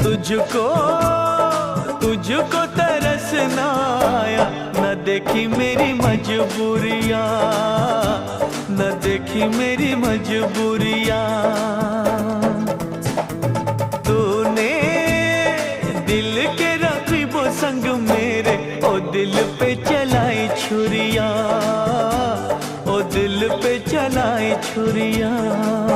तुझको तुझको तरस ना आया, न देखी मेरी मजबूरियाँ, न देखी मेरी मजबूरियाँ। तूने दिल के रकीबों संग मेरे ओ दिल पे चलाई छुरियाँ, ओ दिल पे चलाई छुरियाँ।